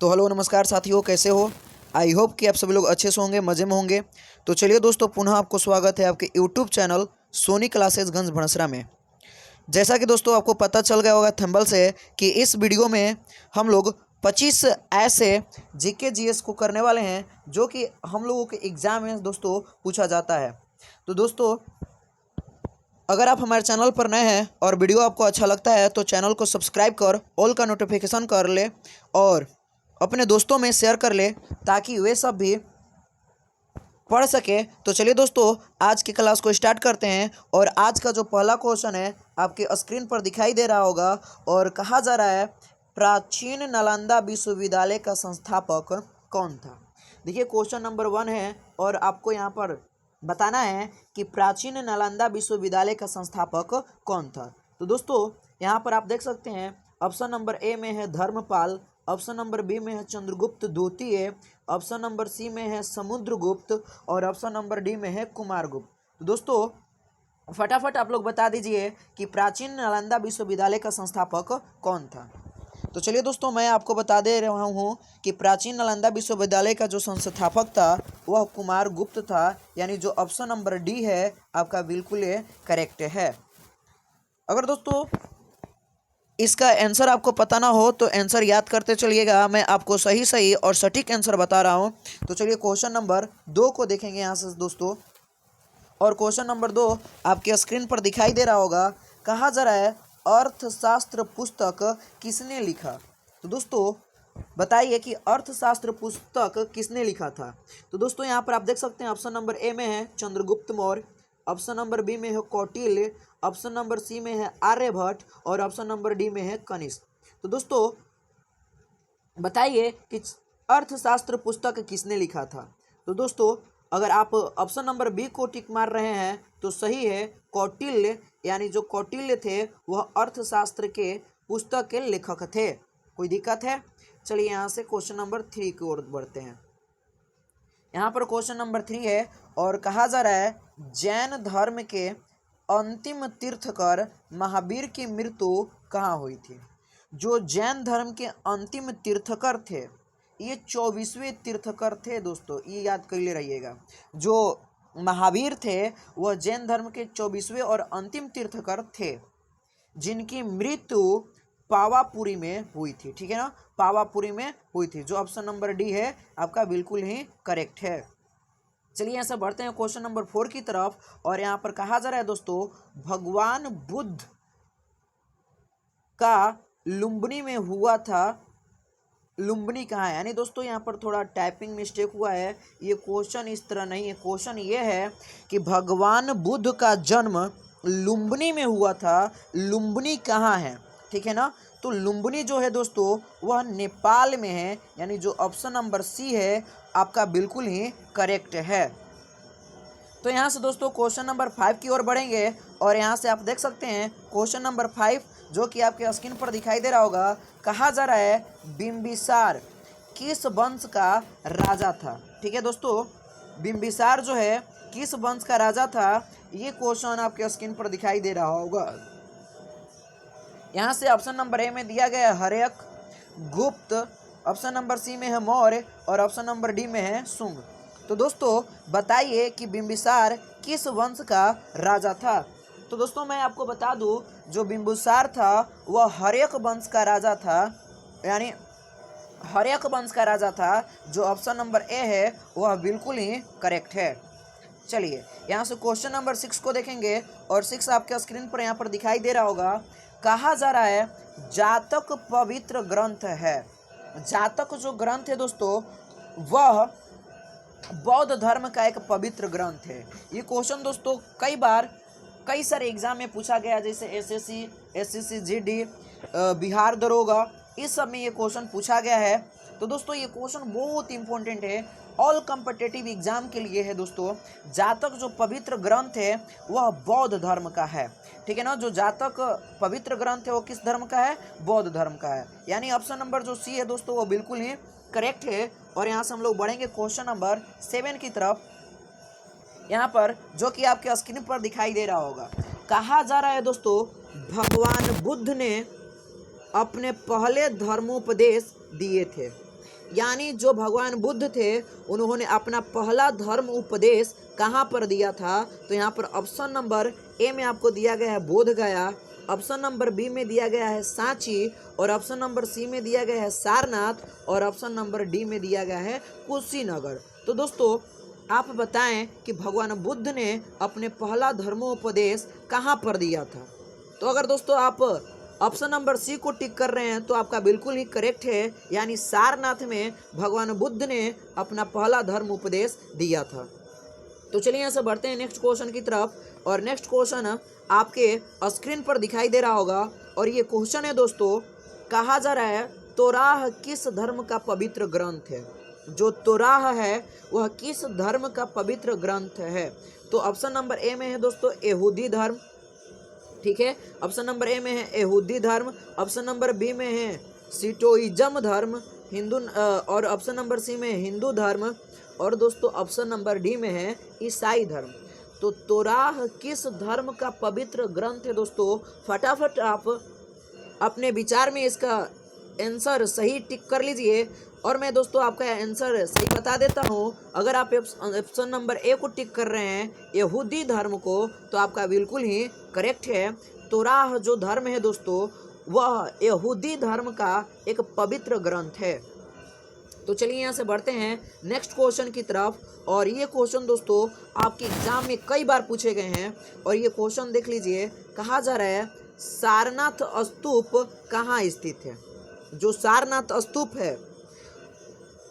तो हेलो नमस्कार साथियों, कैसे हो। आई होप कि आप सभी लोग अच्छे से होंगे, मज़े में होंगे। तो चलिए दोस्तों, पुनः आपको स्वागत है आपके यूट्यूब चैनल सोनी क्लासेस गंज भड़सरा में। जैसा कि दोस्तों आपको पता चल गया होगा थंबनेल से कि इस वीडियो में हम लोग 25 ऐसे जीके जीएस को करने वाले हैं जो कि हम लोगों के एग्ज़ाम में दोस्तों पूछा जाता है। तो दोस्तों, अगर आप हमारे चैनल पर नए हैं और वीडियो आपको अच्छा लगता है तो चैनल को सब्सक्राइब कर ऑल का नोटिफिकेशन कर ले और अपने दोस्तों में शेयर कर ले ताकि वे सब भी पढ़ सके। तो चलिए दोस्तों, आज की क्लास को स्टार्ट करते हैं। और आज का जो पहला क्वेश्चन है आपके स्क्रीन पर दिखाई दे रहा होगा और कहा जा रहा है, प्राचीन नालंदा विश्वविद्यालय का संस्थापक कौन था। देखिए, क्वेश्चन नंबर 1 है और आपको यहाँ पर बताना है कि प्राचीन नालंदा विश्वविद्यालय का संस्थापक कौन था। तो दोस्तों, यहाँ पर आप देख सकते हैं ऑप्शन नंबर ए में है धर्मपाल, ऑप्शन नंबर बी में है चंद्रगुप्त द्वितीय, ऑप्शन नंबर सी में है समुद्रगुप्त और ऑप्शन नंबर डी में है कुमारगुप्त। तो दोस्तों, फटाफट आप लोग बता दीजिए कि प्राचीन नालंदा विश्वविद्यालय का संस्थापक कौन था। तो चलिए दोस्तों, मैं आपको बता दे रहा हूँ कि प्राचीन नालंदा विश्वविद्यालय का जो संस्थापक था वह कुमारगुप्त था, यानी जो ऑप्शन नंबर डी है आपका बिल्कुल करेक्ट है। अगर दोस्तों इसका आंसर आपको पता ना हो तो आंसर याद करते चलिएगा, मैं आपको सही सही और सटीक आंसर बता रहा हूँ। तो चलिए क्वेश्चन नंबर 2 को देखेंगे यहाँ से दोस्तों। और क्वेश्चन नंबर 2 आपके स्क्रीन पर दिखाई दे रहा होगा। कहा जा रहा है, अर्थशास्त्र पुस्तक किसने लिखा। तो दोस्तों बताइए कि अर्थशास्त्र पुस्तक किसने लिखा था। तो दोस्तों यहाँ पर आप देख सकते हैं ऑप्शन नंबर ए में है Chandragupta Maurya, option number B में है कौटिल्य, ऑप्शन नंबर सी में है आर्यभट्ट और ऑप्शन नंबर डी में है कनिष्क। तो दोस्तों बताइए कि अर्थशास्त्र पुस्तक किसने लिखा था। तो दोस्तों अगर आप ऑप्शन नंबर बी को टिक मार रहे हैं तो सही है, कौटिल्य, यानी जो कौटिल्य थे वह अर्थशास्त्र के पुस्तक के लेखक थे। कोई दिक्कत है? चलिए यहाँ से क्वेश्चन नंबर 3 की ओर बढ़ते हैं। यहाँ पर क्वेश्चन नंबर 3 है और कहा जा रहा है, जैन धर्म के अंतिम तीर्थकर महावीर की मृत्यु कहाँ हुई थी। जो जैन धर्म के अंतिम तीर्थकर थे ये 24वें तीर्थकर थे दोस्तों, ये याद कर ले रहिएगा। जो महावीर थे वह जैन धर्म के 24वें और अंतिम तीर्थकर थे जिनकी मृत्यु पावापुरी में हुई थी। ठीक है ना, पावापुरी में हुई थी। जो ऑप्शन नंबर डी है आपका बिल्कुल ही करेक्ट है। चलिए यहाँ से बढ़ते हैं क्वेश्चन नंबर 4 की तरफ। और यहाँ पर कहा जा रहा है दोस्तों, भगवान बुद्ध का लुम्बिनी में हुआ था। लुम्बिनी कहाँ है, यानी दोस्तों यहाँ पर थोड़ा टाइपिंग मिस्टेक हुआ है। ये क्वेश्चन इस तरह नहीं है। क्वेश्चन ये है कि भगवान बुद्ध का जन्म लुम्बिनी में हुआ था। लुम्बिनी कहाँ है, ठीक है ना। तो लुम्बिनी जो है दोस्तों वह नेपाल में है, यानी जो ऑप्शन नंबर सी है आपका बिल्कुल ही करेक्ट है। तो यहाँ से दोस्तों क्वेश्चन नंबर 5 की ओर बढ़ेंगे और यहाँ से आप देख सकते हैं क्वेश्चन नंबर 5 जो कि आपके स्क्रीन पर दिखाई दे रहा होगा। कहा जा रहा है, बिंबिसार किस वंश का राजा था। ठीक है दोस्तों, बिंबिसार जो है किस वंश का राजा था, ये क्वेश्चन आपके स्क्रीन पर दिखाई दे रहा होगा। यहाँ से ऑप्शन नंबर ए में दिया गया हर्यक, गुप्त, ऑप्शन नंबर सी में है मौर्य और ऑप्शन नंबर डी में है शुंग। तो दोस्तों बताइए कि बिंबिसार किस वंश का राजा था। तो दोस्तों मैं आपको बता दूं, जो बिंबिसार था वह हर्यक वंश का राजा था, यानी हर्यक वंश का राजा था। जो ऑप्शन नंबर ए है वह बिल्कुल ही करेक्ट है। चलिए यहाँ से क्वेश्चन नंबर 6 को देखेंगे और 6 आपके स्क्रीन पर यहाँ पर दिखाई दे रहा होगा। कहा जा रहा है, जातक पवित्र ग्रंथ है। जातक जो ग्रंथ है दोस्तों वह बौद्ध धर्म का एक पवित्र ग्रंथ है। ये क्वेश्चन दोस्तों कई सारे एग्जाम में पूछा गया, जैसे एसएससी, एसएससी जीडी, बिहार दरोगा, इस सब में ये क्वेश्चन पूछा गया है। तो दोस्तों ये क्वेश्चन बहुत इंपॉर्टेंट है, ऑल कॉम्पिटिटिव एग्जाम के लिए है दोस्तों। जातक जो पवित्र ग्रंथ है वह बौद्ध धर्म का है। ठीक है ना, जो जातक पवित्र ग्रंथ है वो किस धर्म का है, बौद्ध धर्म का है। यानी ऑप्शन नंबर जो सी है दोस्तों वो बिल्कुल ही करेक्ट है। और यहाँ से हम लोग बढ़ेंगे क्वेश्चन नंबर 7 की तरफ। यहाँ पर जो कि आपके स्क्रीन पर दिखाई दे रहा होगा, कहा जा रहा है दोस्तों, भगवान बुद्ध ने अपने पहले धर्मोपदेश दिए थे। यानी जो भगवान बुद्ध थे उन्होंने अपना पहला धर्म उपदेश कहाँ पर दिया था? तो यहाँ पर ऑप्शन नंबर ए में आपको दिया गया है बोध गया, ऑप्शन नंबर बी में दिया गया है सांची, और ऑप्शन नंबर सी में दिया गया है सारनाथ, और ऑप्शन नंबर डी में दिया गया है कुशीनगर। तो दोस्तों आप बताएं कि भगवान बुद्ध ने अपने पहला धर्मोपदेश कहाँ पर दिया था? तो अगर दोस्तों आप ऑप्शन नंबर सी को टिक कर रहे हैं तो आपका बिल्कुल ही करेक्ट है, यानी सारनाथ में भगवान बुद्ध ने अपना पहला धर्म उपदेश दिया था। तो चलिए यहाँ से बढ़ते हैं नेक्स्ट क्वेश्चन की तरफ, और नेक्स्ट क्वेश्चन आपके स्क्रीन पर दिखाई दे रहा होगा, और ये क्वेश्चन है दोस्तों, कहा जा रहा है तोराह किस धर्म का पवित्र ग्रंथ है? जो तोराह है वह किस धर्म का पवित्र ग्रंथ है? तो ऑप्शन नंबर ए में है दोस्तों यहूदी धर्म, ठीक है, ऑप्शन नंबर ए में है यहूदी धर्म, ऑप्शन नंबर बी में है सिटोइज्म धर्म हिंदू, और ऑप्शन नंबर सी में हिंदू धर्म, और दोस्तों ऑप्शन नंबर डी में है ईसाई धर्म। तो तोराह किस धर्म का पवित्र ग्रंथ है दोस्तों? फटाफट आप अपने विचार में इसका आंसर सही टिक कर लीजिए, और मैं दोस्तों आपका आंसर सही बता देता हूँ। अगर आप ऑप्शन नंबर ए को टिक कर रहे हैं यहूदी धर्म को, तो आपका बिल्कुल ही करेक्ट है। तोराह जो धर्म है दोस्तों वह यहूदी धर्म का एक पवित्र ग्रंथ है। तो चलिए यहाँ से बढ़ते हैं नेक्स्ट क्वेश्चन की तरफ, और ये क्वेश्चन दोस्तों आपके एग्जाम में कई बार पूछे गए हैं, और ये क्वेश्चन देख लीजिए। कहा जा रहा है सारनाथ स्तूप कहाँ स्थित है? जो सारनाथ स्तूप है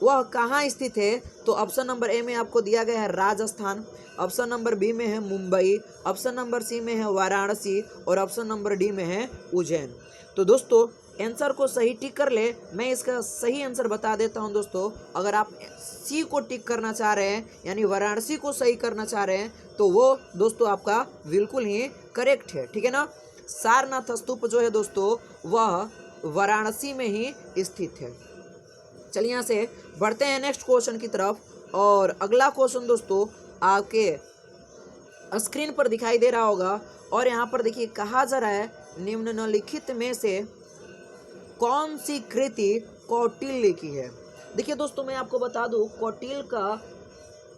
वह कहाँ स्थित है? तो ऑप्शन नंबर ए में आपको दिया गया है राजस्थान, ऑप्शन नंबर बी में है मुंबई, ऑप्शन नंबर सी में है वाराणसी, और ऑप्शन नंबर डी में है उज्जैन। तो दोस्तों आंसर को सही टिक कर ले, मैं इसका सही आंसर बता देता हूं दोस्तों। अगर आप सी को टिक करना चाह रहे हैं यानी वाराणसी को सही करना चाह रहे हैं, तो वो दोस्तों आपका बिल्कुल ही करेक्ट है, ठीक है ना। सारनाथ स्तूप जो है दोस्तों वह वाराणसी में ही स्थित है। चलिए यहाँ से बढ़ते हैं नेक्स्ट क्वेश्चन की तरफ, और अगला क्वेश्चन दोस्तों आपके स्क्रीन पर दिखाई दे रहा होगा, और यहाँ पर देखिए कहा जा रहा है निम्नलिखित में से कौन सी कृति कौटिल्य की है? देखिए दोस्तों मैं आपको बता दूं कौटिल्य का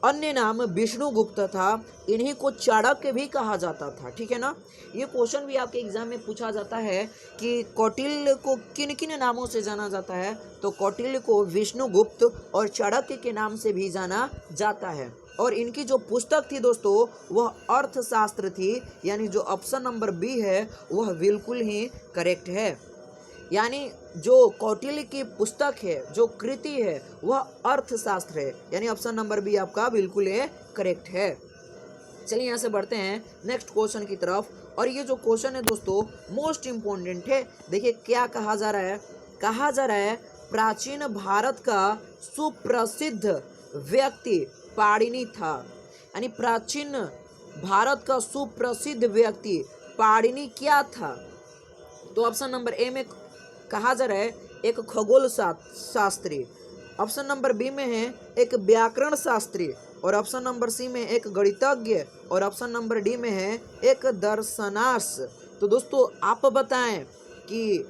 अन्य नाम विष्णुगुप्त था, इन्हीं को चाणक्य भी कहा जाता था, ठीक है ना। ये क्वेश्चन भी आपके एग्जाम में पूछा जाता है कि कौटिल्य को किन किन नामों से जाना जाता है? तो कौटिल्य को विष्णुगुप्त और चाणक्य के नाम से भी जाना जाता है, और इनकी जो पुस्तक थी दोस्तों वह अर्थशास्त्र थी, यानी जो ऑप्शन नंबर बी है वह बिल्कुल ही करेक्ट है। यानी जो कौटिल्य की पुस्तक है, जो कृति है वह अर्थशास्त्र है, यानी ऑप्शन नंबर बी आपका बिल्कुल करेक्ट है। चलिए यहाँ से बढ़ते हैं नेक्स्ट क्वेश्चन की तरफ, और ये जो क्वेश्चन है दोस्तों मोस्ट इम्पोर्टेंट है। देखिए क्या कहा जा रहा है, कहा जा रहा है प्राचीन भारत का सुप्रसिद्ध व्यक्ति पाणिनि था, यानी प्राचीन भारत का सुप्रसिद्ध व्यक्ति पाणिनि क्या था? तो ऑप्शन नंबर ए में कहा जा रहा है एक खगोल शास्त्री, ऑप्शन नंबर बी में है एक व्याकरण शास्त्री, और ऑप्शन नंबर सी में एक गणितज्ञ, और ऑप्शन नंबर डी में है एक दर्शनार्थ। तो दोस्तों आप बताएं कि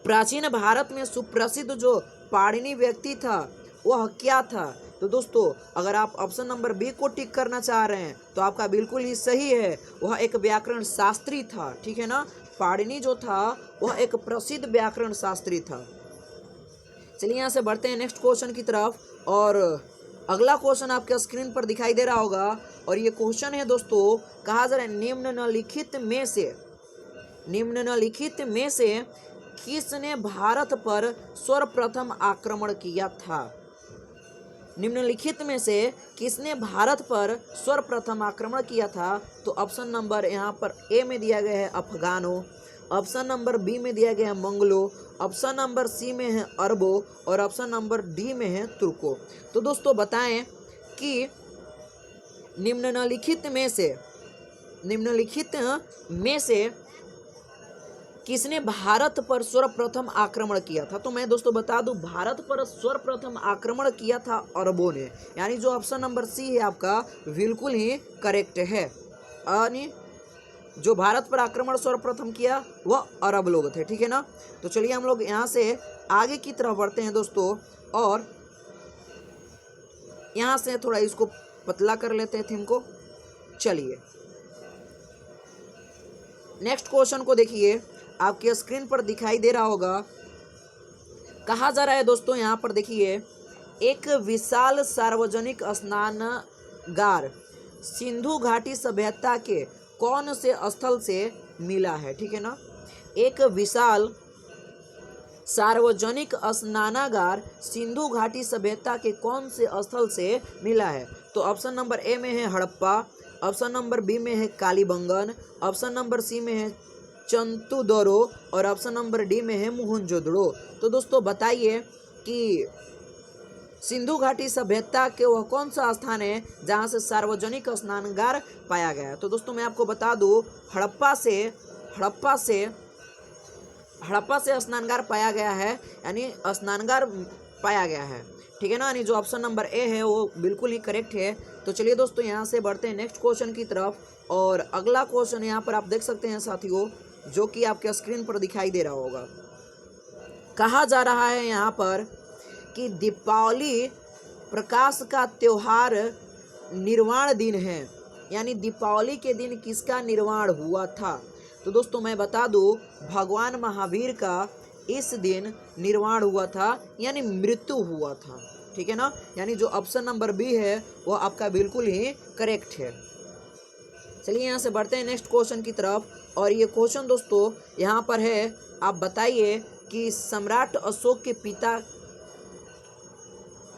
प्राचीन भारत में सुप्रसिद्ध जो पाणिनि व्यक्ति था वह क्या था? तो दोस्तों अगर आप ऑप्शन नंबर बी को टिक करना चाह रहे हैं तो आपका बिल्कुल ही सही है, वह एक व्याकरण शास्त्री था, ठीक है ना। पाणिनि जो था वह एक प्रसिद्ध व्याकरण शास्त्री था। चलिए यहाँ से बढ़ते हैं नेक्स्ट क्वेश्चन की तरफ, और अगला क्वेश्चन आपके स्क्रीन पर दिखाई दे रहा होगा, और ये क्वेश्चन है दोस्तों कहा जा रहा है निम्नलिखित में से किसने भारत पर सर्वप्रथम आक्रमण किया था? निम्नलिखित में से किसने भारत पर सर्वप्रथम आक्रमण किया था? तो ऑप्शन नंबर यहाँ पर ए में दिया गया है अफगानों, ऑप्शन नंबर बी में दिया गया है मंगलों, ऑप्शन नंबर सी में है अरबों, और ऑप्शन नंबर डी में है तुर्कों। तो दोस्तों बताएं कि निम्नलिखित में से किसने भारत पर सर्वप्रथम आक्रमण किया था? तो मैं दोस्तों बता दूं भारत पर सर्वप्रथम आक्रमण किया था अरबों ने, यानी जो ऑप्शन नंबर सी है आपका बिल्कुल ही करेक्ट है, यानी जो भारत पर आक्रमण सर्वप्रथम किया वह अरब लोग थे, ठीक है ना। तो चलिए हम लोग यहाँ से आगे की तरफ बढ़ते हैं दोस्तों, और यहाँ से थोड़ा इसको पतला कर लेते हैं थीम को। चलिए नेक्स्ट क्वेश्चन को देखिए, आपके स्क्रीन पर दिखाई दे रहा होगा। कहा जा रहा है दोस्तों, यहाँ पर देखिए, एक विशाल सार्वजनिक स्नानगार सिंधु घाटी सभ्यता के कौन से स्थल से मिला है, ठीक है ना। एक विशाल सार्वजनिक स्नानागार सिंधु घाटी सभ्यता के कौन से स्थल से मिला है। तो ऑप्शन नंबर ए में है हड़प्पा, ऑप्शन नंबर बी में है कालीबंगन, ऑप्शन नंबर सी में है चंतुदरो, और ऑप्शन नंबर डी में है मोहनजोदड़ो। तो दोस्तों बताइए कि सिंधु घाटी सभ्यता के वह कौन सा स्थान है जहां से सार्वजनिक स्नानागार पाया गया है। तो दोस्तों मैं आपको बता दूं, हड़प्पा से स्नानागार पाया गया है, यानी स्नानागार पाया गया है, ठीक है ना। यानी जो ऑप्शन नंबर ए है वो बिल्कुल ही करेक्ट है। तो चलिए दोस्तों यहाँ से बढ़ते हैं नेक्स्ट क्वेश्चन की तरफ, और अगला क्वेश्चन यहाँ पर आप देख सकते हैं साथियों, जो कि आपके स्क्रीन पर दिखाई दे रहा होगा। कहा जा रहा है यहाँ पर कि दीपावली प्रकाश का त्योहार निर्वाण दिन है, यानी दीपावली के दिन किसका निर्वाण हुआ था। तो दोस्तों मैं बता दूं, भगवान महावीर का इस दिन निर्वाण हुआ था, यानी मृत्यु हुआ था, ठीक है ना। यानी जो ऑप्शन नंबर बी है वो आपका बिल्कुल ही करेक्ट है। चलिए यहाँ से बढ़ते हैं नेक्स्ट क्वेश्चन की तरफ, और ये क्वेश्चन दोस्तों यहाँ पर है, आप बताइए कि सम्राट अशोक के पिता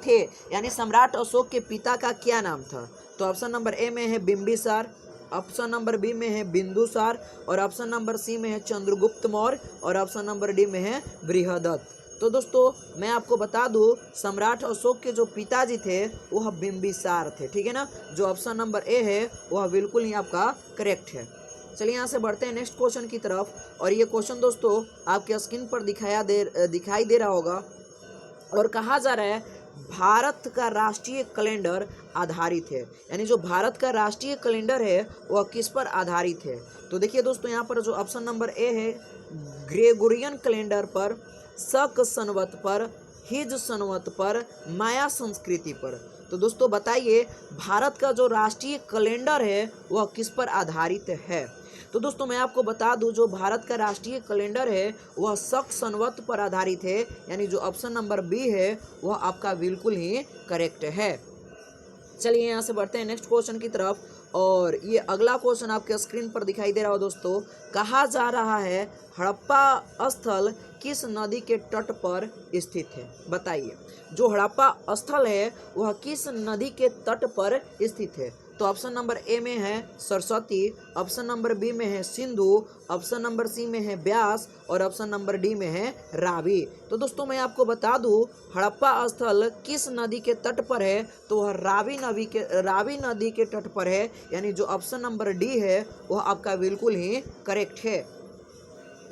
थे, यानी सम्राट अशोक के पिता का क्या नाम था। तो ऑप्शन नंबर ए में है बिंबिसार, ऑप्शन नंबर बी में है बिंदुसार, और ऑप्शन नंबर सी में है चंद्रगुप्त मौर्य, और ऑप्शन नंबर डी में है बृहदत्त। तो दोस्तों मैं आपको बता दूं, सम्राट अशोक के जो पिताजी थे वह बिंबिसार थे, ठीक है ना। जो ऑप्शन नंबर ए है वह बिल्कुल ही आपका करेक्ट है। चलिए यहाँ से बढ़ते हैं नेक्स्ट क्वेश्चन की तरफ, और ये क्वेश्चन दोस्तों आपके स्क्रीन पर दिखाई दे रहा होगा, और कहा जा रहा है भारत का राष्ट्रीय कैलेंडर आधारित है, यानी जो भारत का राष्ट्रीय कैलेंडर है वह किस पर आधारित है। तो देखिए दोस्तों यहाँ पर जो ऑप्शन नंबर ए है, ग्रेगोरियन कैलेंडर पर, शक संवत पर, हिज संवत पर, माया संस्कृति पर। तो दोस्तों बताइए भारत का जो राष्ट्रीय कैलेंडर है वह किस पर आधारित है। तो दोस्तों मैं आपको बता दूं, जो भारत का राष्ट्रीय कैलेंडर है वह शक संवत पर आधारित है, यानी जो ऑप्शन नंबर बी है वह आपका बिल्कुल ही करेक्ट है। चलिए यहाँ से बढ़ते हैं नेक्स्ट क्वेश्चन की तरफ, और ये अगला क्वेश्चन आपके स्क्रीन पर दिखाई दे रहा हो दोस्तों। कहा जा रहा है हड़प्पा स्थल किस नदी के तट पर स्थित है। बताइए जो हड़प्पा स्थल है वह किस नदी के तट पर स्थित है। तो ऑप्शन नंबर ए में है सरस्वती, ऑप्शन नंबर बी में है सिंधु, ऑप्शन नंबर सी में है ब्यास, और ऑप्शन नंबर डी में है रावी। तो दोस्तों मैं आपको बता दूं, हड़प्पा स्थल किस नदी के तट पर है, तो वह रावी नदी के तट पर है, यानी जो ऑप्शन नंबर डी है वह आपका बिल्कुल ही करेक्ट है।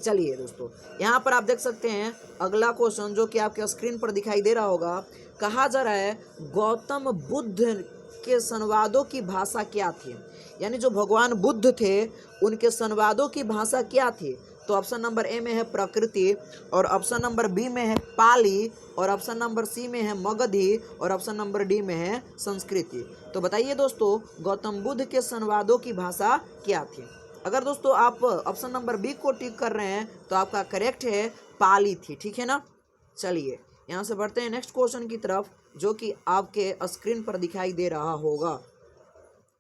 चलिए दोस्तों यहाँ पर आप देख सकते हैं अगला क्वेश्चन, जो कि आपके स्क्रीन पर दिखाई दे रहा होगा। कहा जा रहा है गौतम बुद्ध के संवादों की भाषा क्या थी, यानी जो भगवान बुद्ध थे उनके संवादों की भाषा क्या थी। तो ऑप्शन नंबर ए में है प्रकृति, और ऑप्शन नंबर बी में है पाली, और ऑप्शन नंबर सी में है मगधी, और ऑप्शन नंबर डी में है संस्कृति। तो बताइए दोस्तों गौतम बुद्ध के संवादों की भाषा क्या थी। अगर दोस्तों आप ऑप्शन नंबर बी को टिक कर रहे हैं तो आपका करेक्ट है पाली थी, ठीक है ना। चलिए यहाँ से बढ़ते हैं नेक्स्ट क्वेश्चन की तरफ, जो कि आपके स्क्रीन पर दिखाई दे रहा होगा।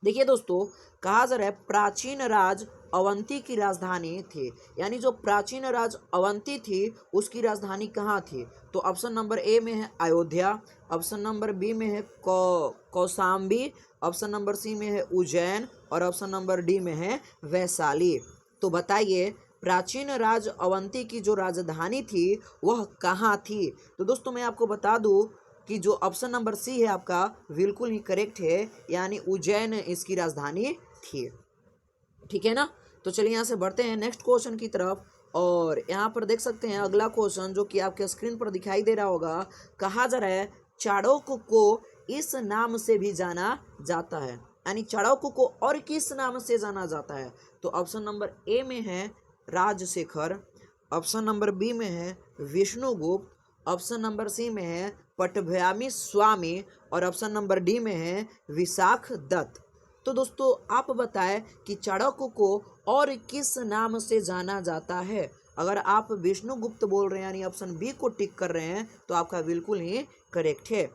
देखिए दोस्तों कहा जा रहा है प्राचीन राज अवंती की राजधानी थी, यानी जो प्राचीन राज अवंती थी उसकी राजधानी कहाँ थी। तो ऑप्शन नंबर ए में है अयोध्या, ऑप्शन नंबर बी में है कौशाम्बी, ऑप्शन नंबर सी में है उज्जैन, और ऑप्शन नंबर डी में है वैशाली। तो बताइए प्राचीन राज अवंती की जो राजधानी थी वह कहाँ थी। तो दोस्तों मैं आपको बता दूं कि जो ऑप्शन नंबर सी है आपका बिल्कुल ही करेक्ट है, यानी उज्जैन इसकी राजधानी थी, ठीक है ना। तो चलिए यहाँ से बढ़ते हैं नेक्स्ट क्वेश्चन की तरफ, और यहाँ पर देख सकते हैं अगला क्वेश्चन, जो कि आपके स्क्रीन पर दिखाई दे रहा होगा। कहा जा रहा है चाणक्य को इस नाम से भी जाना जाता है। यानी चाणक्य को और किस नाम से जाना जाता है? तो ऑप्शन नंबर ए में है राजशेखर, ऑप्शन नंबर बी में है विष्णुगुप्त, ऑप्शन नंबर सी में है पट्टभ्यामी स्वामी और ऑप्शन नंबर डी में है विशाख दत्त। तो दोस्तों आप बताएं कि चाणक्य को और किस नाम से जाना जाता है? अगर आप विष्णुगुप्त बोल रहे हैं यानी ऑप्शन बी को टिक कर रहे हैं तो आपका बिल्कुल ही करेक्ट है।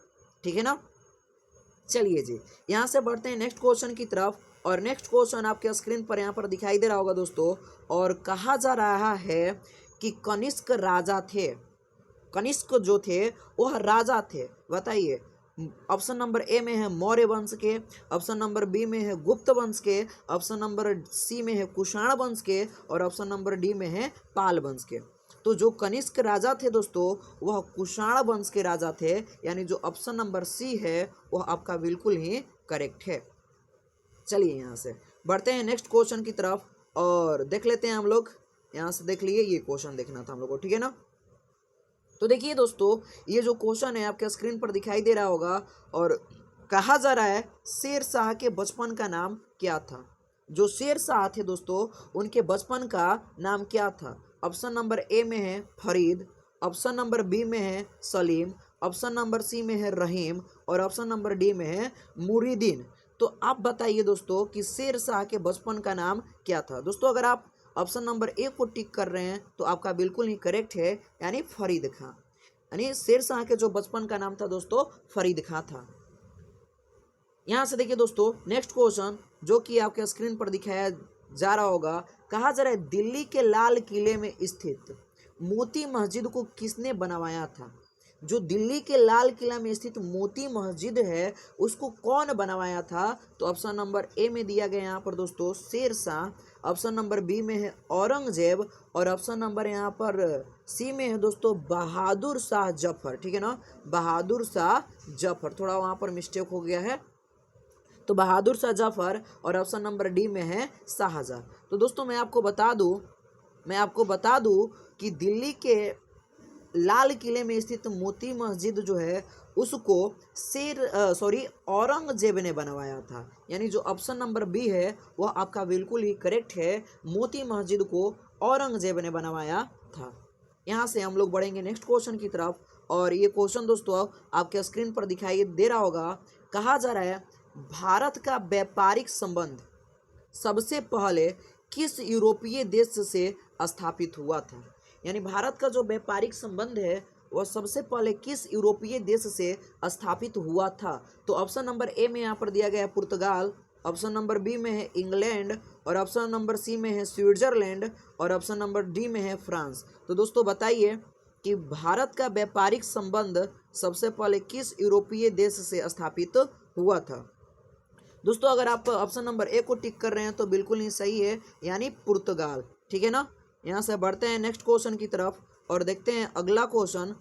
ठीक है ना। चलिए जी, यहाँ से बढ़ते हैं नेक्स्ट क्वेश्चन की तरफ। और नेक्स्ट क्वेश्चन आपके स्क्रीन पर यहाँ पर दिखाई दे रहा होगा दोस्तों। और कहा जा रहा है कि कनिष्क राजा थे, कनिष्क जो थे वह राजा थे। बताइए, ऑप्शन नंबर ए में है मौर्य वंश के, ऑप्शन नंबर बी में है गुप्त वंश के, ऑप्शन नंबर सी में है कुषाण वंश के और ऑप्शन नंबर डी में है पाल वंश के। तो जो कनिष्क राजा थे दोस्तों वह कुषाण वंश के राजा थे, यानी जो ऑप्शन नंबर सी है वह आपका बिल्कुल ही करेक्ट है। चलिए यहाँ से बढ़ते हैं नेक्स्ट क्वेश्चन की तरफ और देख लेते हैं हम लोग। यहाँ से देख लिए, ये क्वेश्चन देखना था हम लोग को, ठीक है ना। तो देखिए दोस्तों, ये जो क्वेश्चन है आपके स्क्रीन पर दिखाई दे रहा होगा और कहा जा रहा है शेर शाह के बचपन का नाम क्या था? जो शेर शाह थे दोस्तों उनके बचपन का नाम क्या था? ऑप्शन नंबर ए में है फरीद, ऑप्शन नंबर बी में है सलीम, ऑप्शन नंबर सी में है रहीम और ऑप्शन नंबर डी में है मुरीदीन। तो आप बताइए दोस्तों कि शेर शाह के बचपन का नाम क्या था? दोस्तों अगर आप ऑप्शन नंबर ए को टिक कर रहे हैं तो आपका बिल्कुल ही करेक्ट है, यानी फरीद खां। यानी शेर शाह के जो बचपन का नाम था दोस्तों फरीद खां था। यहाँ से देखिए दोस्तों नेक्स्ट क्वेश्चन जो कि आपके स्क्रीन पर दिखाया जा रहा होगा। कहा जा रहा है दिल्ली के लाल किले में स्थित मोती मस्जिद को किसने बनवाया था? जो दिल्ली के लाल किला में स्थित मोती मस्जिद है उसको कौन बनवाया था? तो ऑप्शन नंबर ए में दिया गया यहाँ पर दोस्तों Sher Shah, option number B में है औरंगजेब और ऑप्शन नंबर यहाँ पर सी में है दोस्तों बहादुर शाह जफर। ठीक है ना, बहादुर शाह जफर, थोड़ा वहाँ पर मिस्टेक हो गया है, तो बहादुर शाह जफर और ऑप्शन नंबर डी में है शाहजहां। तो दोस्तों मैं आपको बता दूं कि दिल्ली के लाल किले में स्थित मोती मस्जिद जो है उसको औरंगजेब ने बनवाया था। यानी जो ऑप्शन नंबर बी है वह आपका बिल्कुल ही करेक्ट है, मोती मस्जिद को औरंगजेब ने बनवाया था। यहाँ से हम लोग बढ़ेंगे नेक्स्ट क्वेश्चन की तरफ और ये क्वेश्चन दोस्तों आपके स्क्रीन पर दिखाई दे रहा होगा। कहा जा रहा है भारत का व्यापारिक संबंध सबसे पहले किस यूरोपीय देश से स्थापित हुआ था? यानी भारत का जो व्यापारिक संबंध है वह सबसे पहले किस यूरोपीय देश से स्थापित हुआ था? तो ऑप्शन नंबर ए में यहाँ पर दिया गया है पुर्तगाल, ऑप्शन नंबर बी में है इंग्लैंड और ऑप्शन नंबर सी में है स्विट्जरलैंड और ऑप्शन नंबर डी में है फ्रांस। तो दोस्तों बताइए कि भारत का व्यापारिक संबंध सबसे पहले किस यूरोपीय देश से स्थापित हुआ था? दोस्तों अगर आप ऑप्शन नंबर ए को टिक कर रहे हैं तो बिल्कुल ही सही है, यानी पुर्तगाल। ठीक है ना। यहाँ से बढ़ते हैं नेक्स्ट क्वेश्चन की तरफ और देखते हैं अगला क्वेश्चन।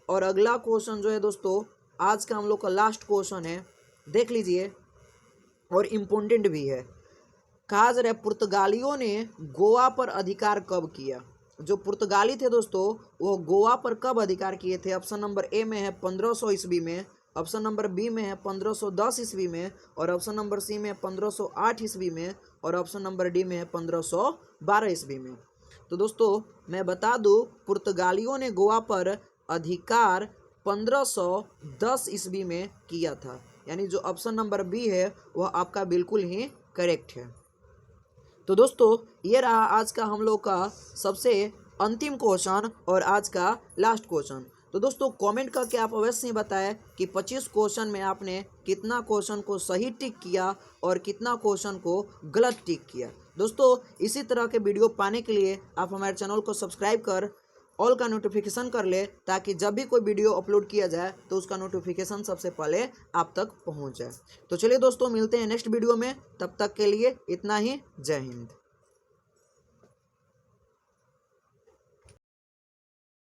और अगला क्वेश्चन जो है दोस्तों आज का हम लोग का लास्ट क्वेश्चन है, देख लीजिए और इम्पोर्टेंट भी है। कहा जा रहा है पुर्तगालियों ने गोवा पर अधिकार कब किया? जो पुर्तगाली थे दोस्तों वो गोवा पर कब अधिकार किए थे? ऑप्शन नंबर ए में है 1500 ईस्वी में, ऑप्शन नंबर बी में है 1510 ईस्वी में और ऑप्शन नंबर सी में है 1508 ईस्वी में और ऑप्शन नंबर डी में है 1512 ईस्वी में। तो दोस्तों मैं बता दूं पुर्तगालियों ने गोवा पर अधिकार 1510 ईस्वी में किया था, यानी जो ऑप्शन नंबर बी है वह आपका बिल्कुल ही करेक्ट है। तो दोस्तों ये रहा आज का हम लोग का सबसे अंतिम क्वेश्चन और आज का लास्ट क्वेश्चन। तो दोस्तों कमेंट करके आप अवश्य बताएं कि 25 क्वेश्चन में आपने कितना क्वेश्चन को सही टिक किया और कितना क्वेश्चन को गलत टिक किया। दोस्तों इसी तरह के वीडियो पाने के लिए आप हमारे चैनल को सब्सक्राइब कर ऑल का नोटिफिकेशन कर ले, ताकि जब भी कोई वीडियो अपलोड किया जाए तो उसका नोटिफिकेशन सबसे पहले आप तक पहुंच जाए। तो चलिए दोस्तों मिलते हैं नेक्स्ट वीडियो में, तब तक के लिए इतना ही। जय हिंद।